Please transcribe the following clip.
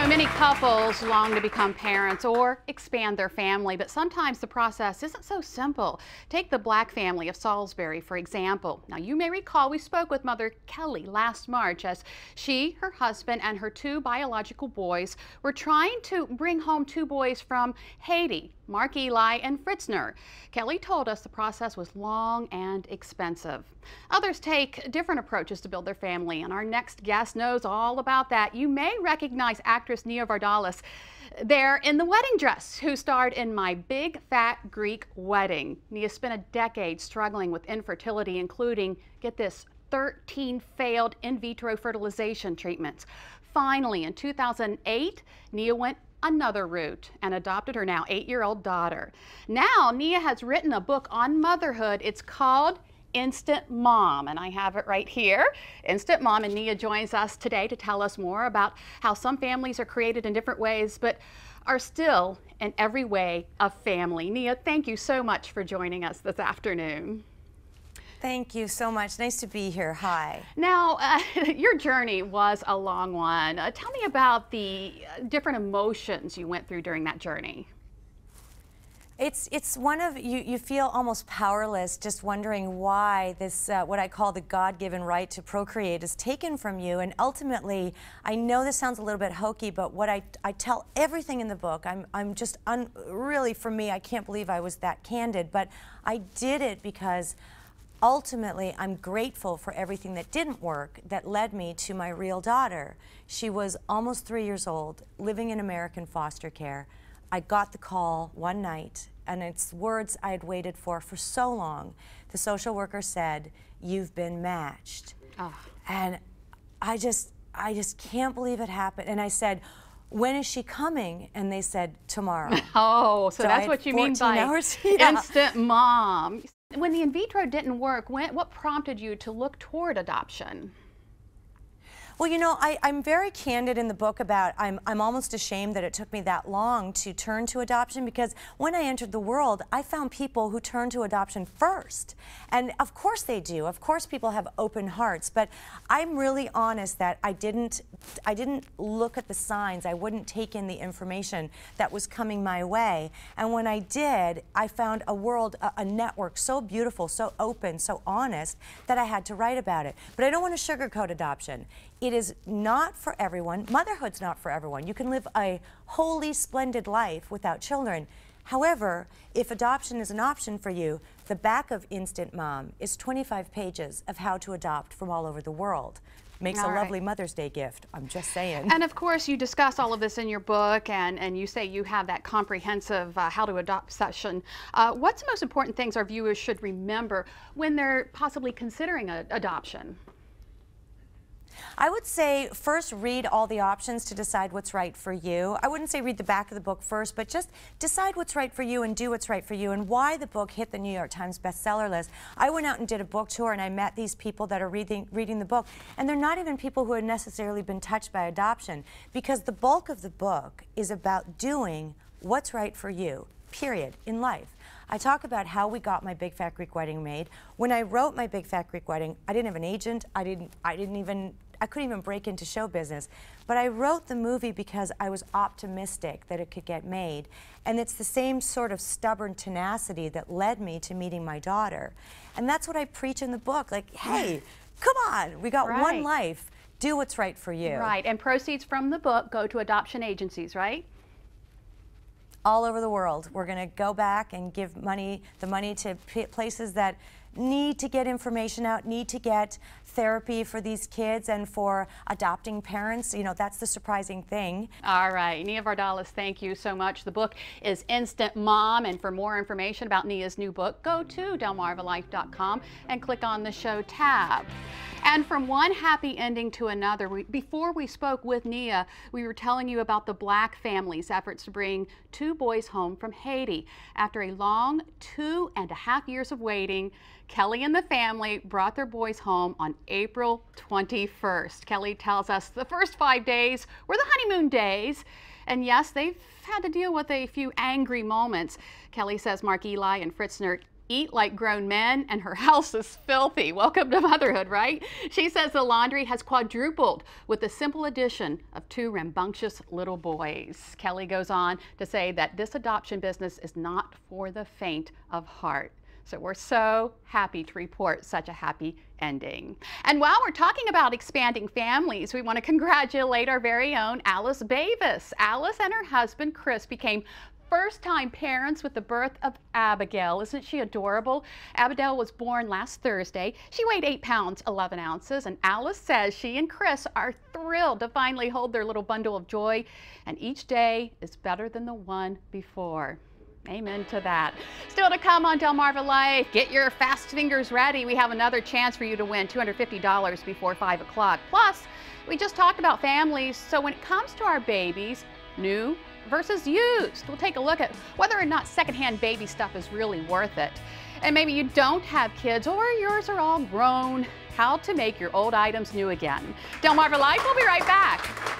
know, many couples long to become parents or expand their family, but sometimes the process isn't so simple. Take the Black family of Salisbury, for example. Now, you may recall we spoke with Mother Kelly last March as she, her husband, and her two biological boys were trying to bring home two boys from Haiti, Mark Eli and Fritzner. Kelly told us the process was long and expensive. Others take different approaches to build their family, and our next guest knows all about that. You may recognize actress Nia Vardalos there in the wedding dress, who starred in My Big Fat Greek Wedding. Nia spent a decade struggling with infertility, including, get this, 13 failed in vitro fertilization treatments. Finally, in 2008, Nia went another route and adopted her now 8-year-old daughter. Now, Nia has written a book on motherhood. It's called Instant Mom, and I have it right here. Instant Mom, and Nia joins us today to tell us more about how some families are created in different ways, but are still in every way a family. Nia, thank you so much for joining us this afternoon. Thank you so much. Nice to be here. Hi. Now, your journey was a long one. Tell me about the different emotions you went through during that journey. It's one of, you feel almost powerless, just wondering why this, what I call the God-given right to procreate, is taken from you. And ultimately, I know this sounds a little bit hokey, but what I tell everything in the book, I'm just, really, for me, I can't believe I was that candid, but I did it because ultimately, I'm grateful for everything that didn't work that led me to my real daughter. She was almost 3 years old, living in American foster care. I got the call one night, and it's words I had waited for so long. The social worker said, "You've been matched." Oh. And I just can't believe it happened. And I said, "When is she coming?" And they said, "Tomorrow." Oh, so that's what you mean by instant mom. When the in vitro didn't work, what prompted you to look toward adoption? Well, you know, I'm very candid in the book about I'm almost ashamed that it took me that long to turn to adoption, because when I entered the world, I found people who turned to adoption first. And of course they do. Of course people have open hearts. But I'm really honest that I didn't look at the signs. I wouldn't take in the information that was coming my way. And when I did, I found a world, a network so beautiful, so open, so honest, that I had to write about it. But I don't want to sugarcoat adoption. It is not for everyone. Motherhood's not for everyone. You can live a wholly splendid life without children. However, if adoption is an option for you, the back of Instant Mom is 25 pages of how to adopt from all over the world. Makes a lovely Mother's Day gift, I'm just saying. And of course, you discuss all of this in your book, and you say you have that comprehensive how to adopt session. What's the most important things our viewers should remember when they're possibly considering adoption? I would say first read all the options to decide what's right for you. I wouldn't say read the back of the book first, but just decide what's right for you and do what's right for you. And why the book hit the New York Times bestseller list. I went out and did a book tour, and I met these people that are reading the book, and they're not even people who had necessarily been touched by adoption, because the bulk of the book is about doing what's right for you, period, in life. I talk about how we got My Big Fat Greek Wedding made. When I wrote My Big Fat Greek Wedding, I didn't have an agent. I couldn't even break into show business. But I wrote the movie because I was optimistic that it could get made. And it's the same sort of stubborn tenacity that led me to meeting my daughter. And that's what I preach in the book. Like, hey, come on, we got one life. Do what's right for you. Right, and proceeds from the book go to adoption agencies, right? All over the world. We're going to go back and give the money to places that need to get information out, need to get therapy for these kids and for adopting parents. You know, that's the surprising thing. All right, Nia Vardalos, thank you so much. The book is Instant Mom, and for more information about Nia's new book, go to delmarvalife.com and click on the show tab. And from one happy ending to another, before we spoke with Nia, we were telling you about the Black family's efforts to bring two boys home from Haiti. After a long 2.5 years of waiting, Kelly and the family brought their boys home on April 21st. Kelly tells us the first 5 days were the honeymoon days. And yes, they've had to deal with a few angry moments. Kelly says Mark Eli and Fritzner eat like grown men, and her house is filthy. Welcome to motherhood, right? She says the laundry has quadrupled with the simple addition of 2 rambunctious little boys. Kelly goes on to say that this adoption business is not for the faint of heart. So we're so happy to report such a happy ending. And while we're talking about expanding families, we want to congratulate our very own Alice Bavis. Alice and her husband Chris became first-time parents with the birth of Abigail. Isn't she adorable? Abigail was born last Thursday. She weighed 8 pounds, 11 ounces, and Alice says she and Chris are thrilled to finally hold their little bundle of joy, and each day is better than the one before. Amen to that. Still to come on Delmarva Life, get your fast fingers ready. We have another chance for you to win $250 before 5 o'clock. Plus, we just talked about families, so when it comes to our babies, new versus used, we'll take a look at whether or not secondhand baby stuff is really worth it. And maybe you don't have kids or yours are all grown, how to make your old items new again. Delmarva Life, we'll be right back.